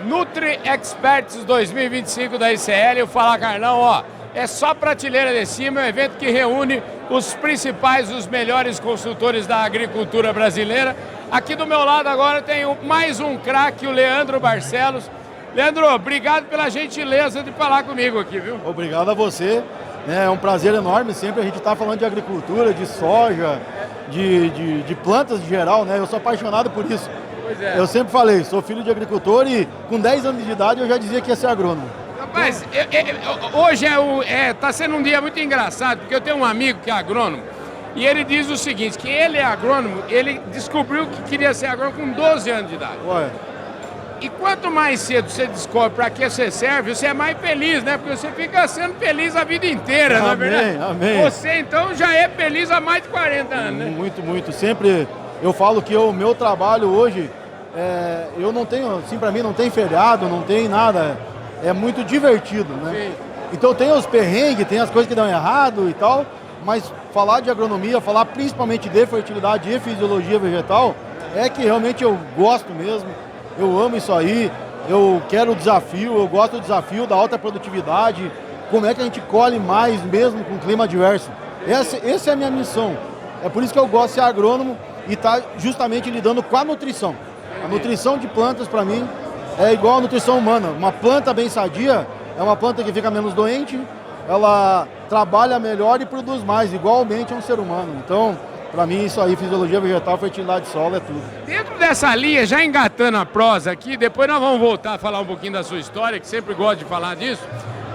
Nutri Experts 2025 da ICL. O Fala Carlão, ó, é só prateleira de cima, é um evento que reúne os principais, os melhores consultores da agricultura brasileira. Aqui do meu lado agora tem mais um craque, o Leandro Barcelos. Leandro, obrigado pela gentileza de falar comigo aqui, viu? Obrigado a você. É um prazer enorme sempre a gente estar falando de agricultura, de soja, de plantas em geral, né? Eu sou apaixonado por isso. Pois é. Eu sempre falei, sou filho de agricultor e com 10 anos de idade eu já dizia que ia ser agrônomo. Rapaz, hoje tá sendo um dia muito engraçado, porque eu tenho um amigo que é agrônomo e ele diz o seguinte, que ele é agrônomo, ele descobriu que queria ser agrônomo com 12 anos de idade. Ué. E quanto mais cedo você descobre para que você serve, você é mais feliz, né? Porque você fica sendo feliz a vida inteira, não é verdade? Amém. Você, então, já é feliz há mais de 40 anos, né? Muito, muito. Sempre eu falo que o meu trabalho hoje, eu não tenho, assim, para mim não tem feriado, não tem nada. É muito divertido, né? Sim. Então tem os perrengues, tem as coisas que dão errado e tal, mas falar de agronomia, falar principalmente de fertilidade e fisiologia vegetal, é que realmente eu gosto mesmo. Eu amo isso aí, eu quero o desafio, eu gosto do desafio da alta produtividade, como é que a gente colhe mais mesmo com clima adverso. Essa é a minha missão. É por isso que eu gosto de ser agrônomo e estar justamente lidando com a nutrição. A nutrição de plantas, para mim, é igual a nutrição humana. Uma planta bem sadia é uma planta que fica menos doente, ela trabalha melhor e produz mais, igualmente a um ser humano. Então, para mim, isso aí, fisiologia vegetal, fertilidade de solo, é tudo. Dentro dessa linha, já engatando a prosa aqui, depois nós vamos voltar a falar um pouquinho da sua história, que sempre gosto de falar disso,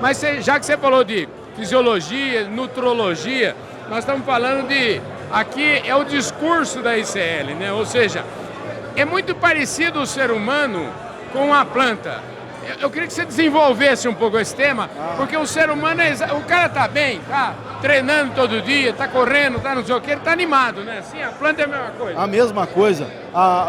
mas já que você falou de fisiologia, nutrologia, nós estamos falando de... Aqui é o discurso da ICL, né? Ou seja, é muito parecido o ser humano com a planta. Eu queria que você desenvolvesse um pouco esse tema, porque o ser humano, o cara tá bem, tá treinando todo dia, tá correndo, tá não sei o que, ele tá animado, né? Assim, a planta é a mesma coisa. A mesma coisa.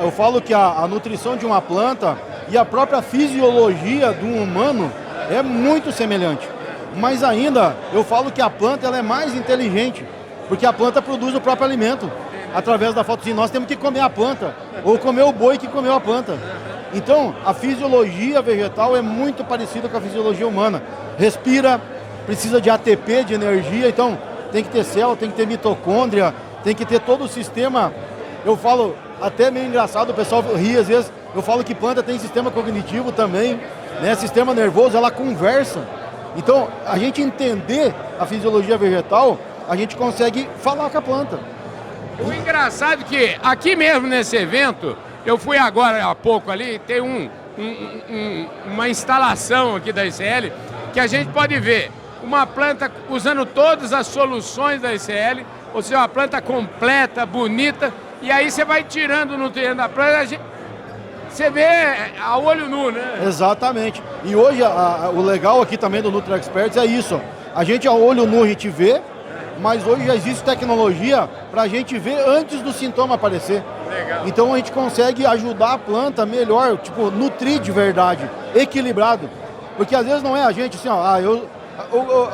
Eu falo que a nutrição de uma planta e a própria fisiologia do humano é muito semelhante. Mas ainda, eu falo que a planta ela é mais inteligente, porque a planta produz o próprio alimento através da fotossíntese. Nós temos que comer a planta, ou comer o boi que comeu a planta. Então, a fisiologia vegetal é muito parecida com a fisiologia humana. Respira, precisa de ATP, de energia, então tem que ter célula, tem que ter mitocôndria, tem que ter todo o sistema. Eu falo, até meio engraçado, o pessoal ri às vezes, eu falo que planta tem sistema cognitivo também, né? Sistema nervoso, ela conversa. Então, a gente entender a fisiologia vegetal, a gente consegue falar com a planta. O engraçado é que aqui mesmo nesse evento, eu fui agora há pouco ali, tem uma instalação aqui da ICL que a gente pode ver uma planta usando todas as soluções da ICL, ou seja, uma planta completa, bonita, e aí você vai tirando o nutriente da planta, você vê a olho nu, né? Exatamente. E hoje o legal aqui também do Nutri Experts é isso. A gente a olho nu a gente vê, mas hoje já existe tecnologia para a gente ver antes do sintoma aparecer. Legal. Então a gente consegue ajudar a planta melhor, tipo, nutrir de verdade, equilibrado. Porque às vezes não é a gente assim, ó,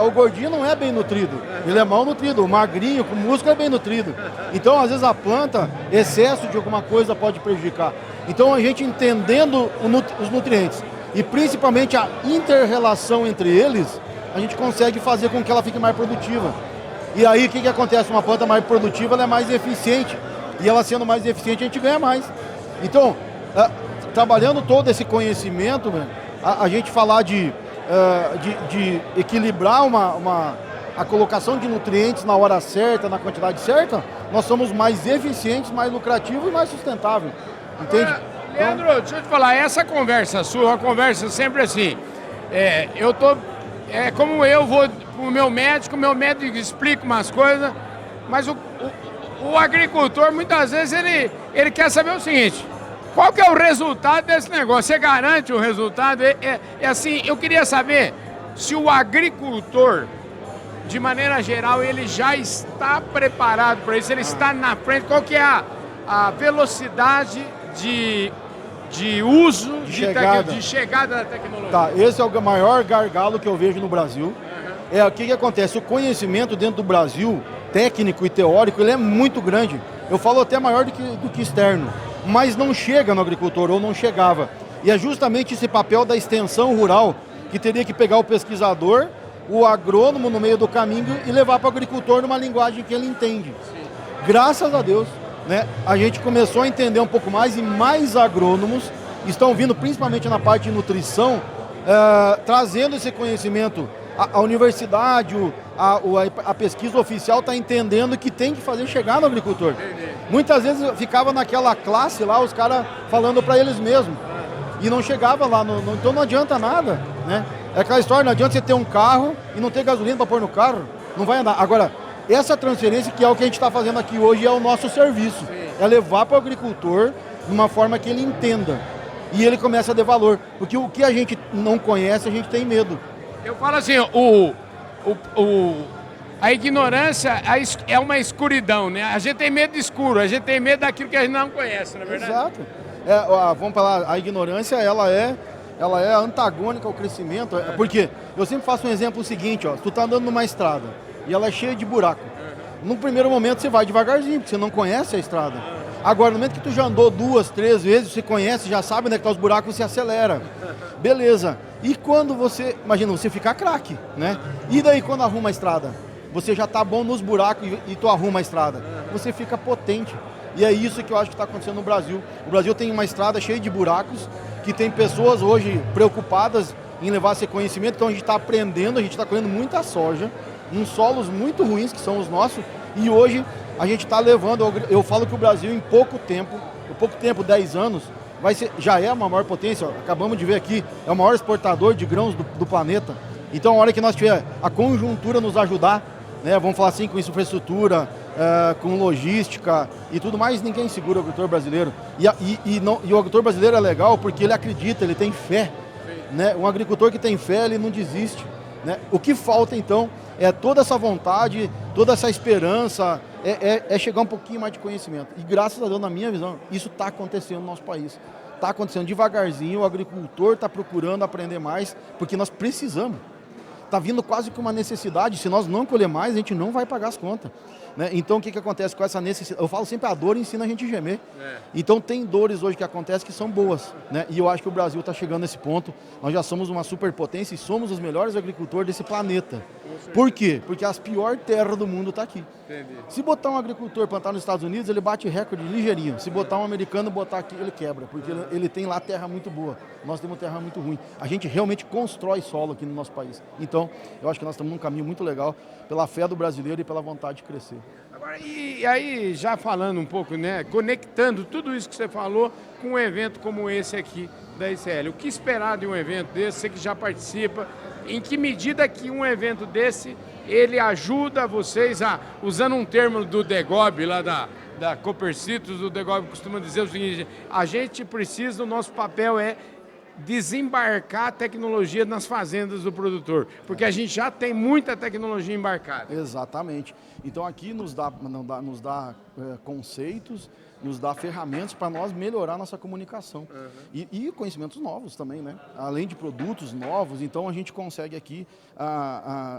o gordinho não é bem nutrido, ele é mal nutrido, o magrinho, com músculo é bem nutrido. Então às vezes a planta, excesso de alguma coisa pode prejudicar. Então a gente entendendo os nutrientes e principalmente a inter-relação entre eles, a gente consegue fazer com que ela fique mais produtiva. E aí o que acontece? Uma planta mais produtiva ela é mais eficiente. E ela sendo mais eficiente, a gente ganha mais. Então, trabalhando todo esse conhecimento, a gente falar de equilibrar a colocação de nutrientes na hora certa, na quantidade certa, nós somos mais eficientes, mais lucrativos e mais sustentáveis. Entende? Leandro, deixa eu te falar, essa conversa sua, uma conversa sempre assim, como eu vou pro meu médico explica umas coisas, mas o agricultor, muitas vezes, ele quer saber o seguinte, qual que é o resultado desse negócio? Você garante o resultado? Assim, eu queria saber se o agricultor, de maneira geral, ele já está preparado para isso, ele está na frente, qual que é a velocidade de uso, de chegada da tecnologia? Tá, esse é o maior gargalo que eu vejo no Brasil. O que acontece? O conhecimento dentro do Brasil, técnico e teórico, ele é muito grande. Eu falo até maior do que externo, mas não chega no agricultor, ou não chegava. E é justamente esse papel da extensão rural, que teria que pegar o pesquisador, o agrônomo no meio do caminho e levar para o agricultor numa linguagem que ele entende. Sim. Graças a Deus, né, a gente começou a entender um pouco mais e mais agrônomos estão vindo, principalmente na parte de nutrição, trazendo esse conhecimento. A universidade, a pesquisa oficial está entendendo que tem que fazer chegar no agricultor. Muitas vezes ficava naquela classe lá, os caras falando para eles mesmos. E não chegava lá, então não adianta nada, né? É aquela história, não adianta você ter um carro e não ter gasolina para pôr no carro, não vai andar. Agora, essa transferência que é o que a gente está fazendo aqui hoje é o nosso serviço. Sim. É levar para o agricultor de uma forma que ele entenda. E ele começa a dar valor. Porque o que a gente não conhece, a gente tem medo. Eu falo assim, a ignorância é uma escuridão, né? A gente tem medo de escuro, a gente tem medo daquilo que a gente não conhece, não é verdade? Exato. Vamos falar, a ignorância, ela é antagônica ao crescimento. Porque eu sempre faço um exemplo seguinte, ó, tu tá andando numa estrada e ela é cheia de buraco. No primeiro momento você vai devagarzinho, porque você não conhece a estrada. Agora, no momento que tu já andou 2, 3 vezes, você conhece, já sabe onde é que tá os buracos, você acelera. Beleza. E quando você, imagina, você fica craque, né? E daí quando arruma a estrada? Você já tá bom nos buracos e tu arruma a estrada. Você fica potente. E é isso que eu acho que está acontecendo no Brasil. O Brasil tem uma estrada cheia de buracos, que tem pessoas hoje preocupadas em levar esse conhecimento. Então a gente está aprendendo, a gente está colhendo muita soja, em solos muito ruins, que são os nossos, e hoje a gente está levando, eu falo que o Brasil em pouco tempo, 10 anos, já é uma maior potência, acabamos de ver aqui, é o maior exportador de grãos do planeta. Então a hora que nós tiver a conjuntura nos ajudar, né, vamos falar assim, com infraestrutura, com logística e tudo mais, ninguém segura o agricultor brasileiro. E o agricultor brasileiro é legal porque ele acredita, ele tem fé. Né? Um agricultor que tem fé, ele não desiste. Né? O que falta então é toda essa vontade, toda essa esperança, é chegar um pouquinho mais de conhecimento. E graças a Deus, na minha visão, isso está acontecendo no nosso país. Está acontecendo devagarzinho, o agricultor está procurando aprender mais, porque nós precisamos. Está vindo quase que uma necessidade, se nós não colher mais, a gente não vai pagar as contas. Né? Então o que acontece com essa necessidade? Eu falo sempre, a dor ensina a gente a gemer. Então tem dores hoje que acontecem que são boas. Né? E eu acho que o Brasil está chegando nesse ponto. Nós já somos uma superpotência e somos os melhores agricultores desse planeta. Por quê? Porque as piores terras do mundo estão aqui. Entendi. Se botar um agricultor plantar nos Estados Unidos, ele bate recorde ligeirinho. Se botar um americano botar aqui, ele quebra. Porque ele tem lá terra muito boa. Nós temos terra muito ruim. A gente realmente constrói solo aqui no nosso país. Então, eu acho que nós estamos num caminho muito legal pela fé do brasileiro e pela vontade de crescer. Agora, e aí, já falando um pouco, né, conectando tudo isso que você falou com um evento como esse aqui da ICL. O que esperar de um evento desse, você que já participa, em que medida que um evento desse, ele ajuda vocês a, usando um termo do Degob, lá da Copercitos, o Degob costuma dizer o seguinte, a gente precisa, o nosso papel é desembarcar a tecnologia nas fazendas do produtor, porque a gente já tem muita tecnologia embarcada. Exatamente. Então aqui nos dá conceitos, nos dá ferramentas para nós melhorar nossa comunicação. E conhecimentos novos também, né? Além de produtos novos, então a gente consegue aqui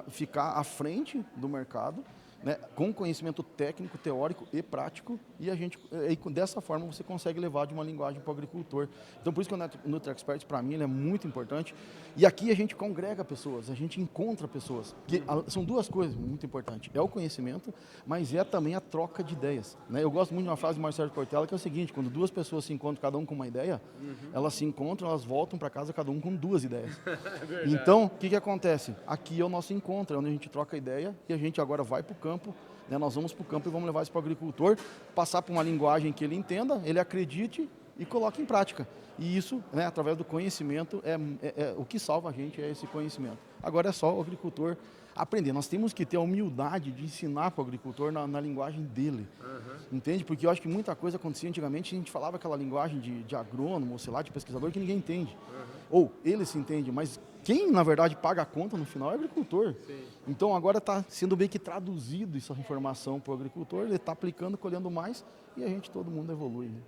ficar à frente do mercado, né, com conhecimento técnico, teórico e prático, e dessa forma você consegue levar de uma linguagem para o agricultor. Então por isso que o NutriExpert, para mim, ele é muito importante. E aqui a gente congrega pessoas, a gente encontra pessoas. São duas coisas muito importantes. É o conhecimento, mas é também a troca de ideias. Né? Eu gosto muito de uma frase de Marcelo Cortella, que é o seguinte, quando duas pessoas se encontram, cada um com uma ideia, elas se encontram, elas voltam para casa, cada um com 2 ideias. Então, o que acontece? Aqui é o nosso encontro, é onde a gente troca ideia e a gente agora vai para o campo. Né, nós vamos para o campo e vamos levar isso para o agricultor, passar por uma linguagem que ele entenda, ele acredite e coloque em prática. E isso, né, através do conhecimento, o que salva a gente é esse conhecimento. Agora é só o agricultor aprender. Nós temos que ter a humildade de ensinar para o agricultor na linguagem dele. Entende? Porque eu acho que muita coisa acontecia antigamente, a gente falava aquela linguagem de agrônomo, ou sei lá, de pesquisador, que ninguém entende. Ou ele se entende, mas quem, na verdade, paga a conta no final é o agricultor. Sim. Então, agora está sendo bem que traduzido essa informação para o agricultor, ele está aplicando, colhendo mais, e a gente, todo mundo evolui. Né?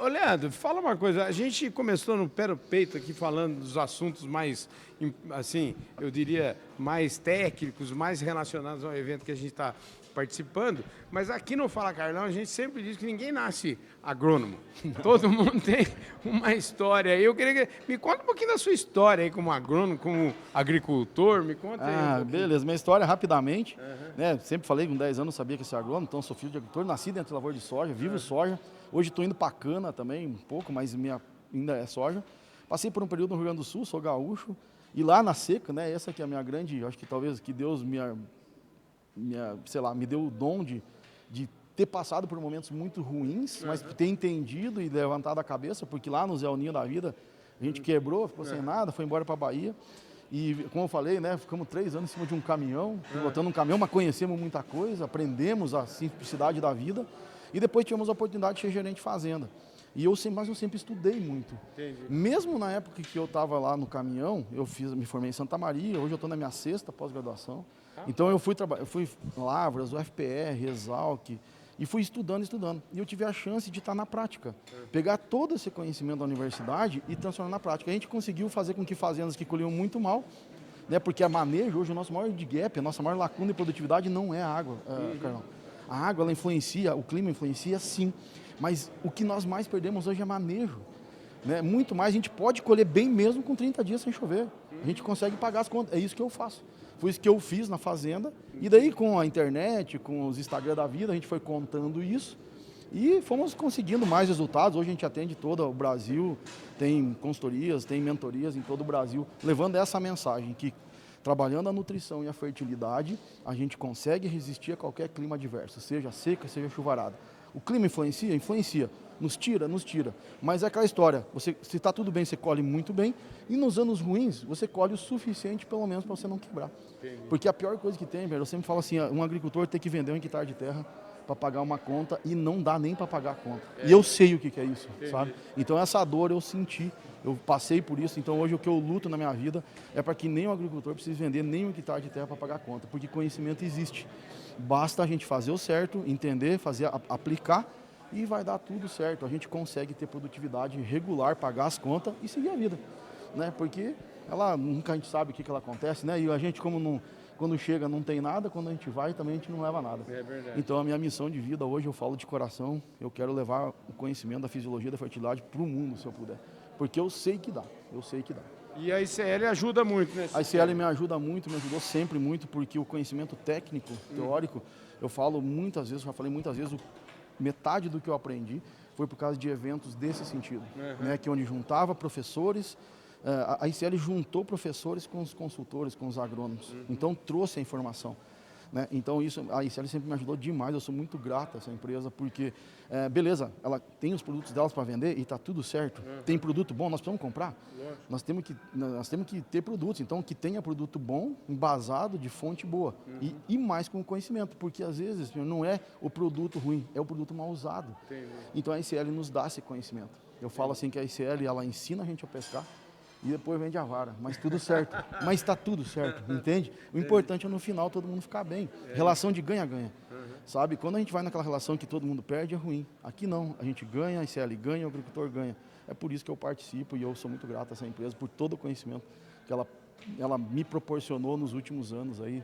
Ô, Leandro, fala uma coisa, a gente começou no pé no peito aqui falando dos assuntos mais, assim, eu diria, mais técnicos, mais relacionados ao evento que a gente está participando, mas aqui no Fala Carlão a gente sempre diz que ninguém nasce agrônomo. Todo mundo tem uma história aí. Eu queria que... Me conta um pouquinho da sua história aí como agrônomo, como agricultor, me conta aí beleza. Minha história, rapidamente, né? Sempre falei, com 10 anos sabia que ia ser agrônomo, então sou filho de agricultor, nasci dentro de lavoura de soja, vivo soja. Hoje estou indo para cana também, um pouco, mas ainda é soja. Passei por um período no Rio Grande do Sul, sou gaúcho, e lá na seca, né? Essa que é a minha grande, acho que talvez que Deus sei lá, me deu o dom de ter passado por momentos muito ruins, mas ter entendido e levantado a cabeça, porque lá no Zé Ninho da vida, a gente quebrou, ficou sem nada, foi embora para a Bahia. E, como eu falei, né, ficamos 3 anos em cima de um caminhão, pilotando um caminhão, mas conhecemos muita coisa, aprendemos a simplicidade da vida. E depois tivemos a oportunidade de ser gerente de fazenda. Mas eu sempre estudei muito. Entendi. Mesmo na época que eu estava lá no caminhão, me formei em Santa Maria, hoje eu estou na minha 6ª pós-graduação. Então eu fui Lavras, UFPR, Exalc, e fui estudando. E eu tive a chance de estar na prática. Pegar todo esse conhecimento da universidade e transformar na prática. A gente conseguiu fazer com que fazendas que colhiam muito mal, né, porque a manejo, hoje o nosso maior gap, a nossa maior lacuna de produtividade não é a água, Carlão. A água, ela influencia, o clima influencia sim, mas o que nós mais perdemos hoje é manejo. Né? Muito mais, a gente pode colher bem mesmo com 30 dias sem chover. A gente consegue pagar as contas, é isso que eu faço. Foi isso que eu fiz na fazenda, e daí com a internet, com os Instagram da vida, a gente foi contando isso, e fomos conseguindo mais resultados. Hoje a gente atende todo o Brasil, tem consultorias, tem mentorias em todo o Brasil, levando essa mensagem que trabalhando a nutrição e a fertilidade, a gente consegue resistir a qualquer clima adverso, seja seca, seja chuvarada. O clima influencia? Influencia. Nos tira? Nos tira. Mas é aquela história, se está tudo bem, você colhe muito bem, e nos anos ruins, você colhe o suficiente, pelo menos, para você não quebrar. Entendi. Porque a pior coisa que tem, velho, eu sempre falo assim, um agricultor tem que vender um hectare de terra para pagar uma conta e não dá nem para pagar a conta. E eu sei o que é isso, sabe? Então essa dor eu senti, eu passei por isso, então hoje o que eu luto na minha vida é para que nem o agricultor precise vender nem um hectare de terra para pagar a conta, porque conhecimento existe. Basta a gente fazer o certo, entender, aplicar e vai dar tudo certo. A gente consegue ter produtividade regular, pagar as contas e seguir a vida, né? Porque nunca a gente sabe o que ela acontece, né? E a gente quando chega não tem nada, quando a gente vai também a gente não leva nada. É verdade. Então a minha missão de vida hoje, eu falo de coração, eu quero levar o conhecimento da fisiologia da fertilidade para o mundo, se eu puder. Porque eu sei que dá. E a ICL ajuda muito, né? A ICL me ajuda muito, me ajudou sempre muito, porque o conhecimento técnico, teórico, eu falo muitas vezes, já falei muitas vezes, metade do que eu aprendi foi por causa de eventos desse sentido, né? Que onde juntava professores, a ICL juntou professores com os consultores, com os agrônomos, então trouxe a informação. Né? Então a ICL sempre me ajudou demais, eu sou muito grato a essa empresa, porque, beleza, ela tem os produtos delas para vender e está tudo certo, tem produto bom, nós precisamos comprar, nós temos que ter produtos, então que tenha produto bom, embasado, de fonte boa, e mais com conhecimento, porque às vezes não é o produto ruim, é o produto mal usado. Entendi. Então a ICL nos dá esse conhecimento. Eu falo assim que a ICL, ela ensina a gente a pescar, e depois vende a vara, mas tudo certo. Mas está tudo certo, entende? O importante é no final todo mundo ficar bem. Relação de ganha-ganha, sabe? Quando a gente vai naquela relação que todo mundo perde, é ruim. Aqui não, a gente ganha, a ICL ganha, o agricultor ganha. É por isso que eu participo e eu sou muito grato a essa empresa, por todo o conhecimento que ela me proporcionou nos últimos anos aí,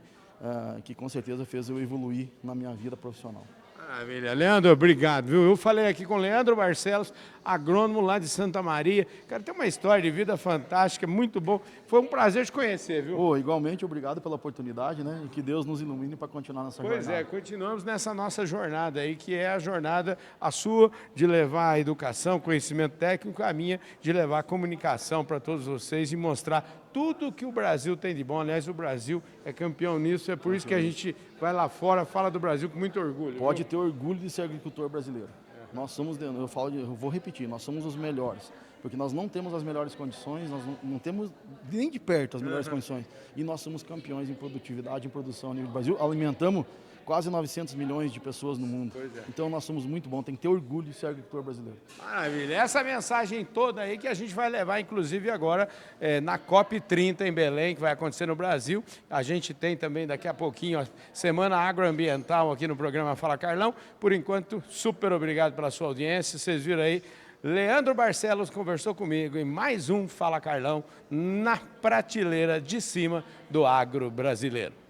que com certeza fez eu evoluir na minha vida profissional. Maravilha. Leandro, obrigado, viu? Eu falei aqui com o Leandro Barcelos, agrônomo lá de Santa Maria. Cara, tem uma história de vida fantástica, muito bom. Foi um prazer te conhecer, viu? Igualmente, obrigado pela oportunidade, né? E que Deus nos ilumine para continuar nessa jornada. Pois é, continuamos nessa nossa jornada aí, que é a jornada, a sua, de levar a educação, conhecimento técnico, a minha, de levar a comunicação para todos vocês e mostrar tudo que o Brasil tem de bom. Aliás, o Brasil é campeão nisso, é por isso que a gente vai lá fora, fala do Brasil com muito orgulho. Pode ter orgulho de ser agricultor brasileiro. Nós somos, eu vou repetir, nós somos os melhores, porque nós não temos as melhores condições, nós não temos nem de perto as melhores condições, e nós somos campeões em produtividade, em produção a nível do Brasil, alimentamos quase 900 milhões de pessoas no mundo. Então nós somos muito bons, tem que ter orgulho de ser agricultor brasileiro. Maravilha, essa mensagem toda aí que a gente vai levar, inclusive agora, na COP30 em Belém, que vai acontecer no Brasil. A gente tem também daqui a pouquinho a Semana Agroambiental aqui no programa Fala Carlão. Por enquanto, super obrigado pela sua audiência. Vocês viram aí, Leandro Barcelos conversou comigo em mais um Fala Carlão na prateleira de cima do agro brasileiro.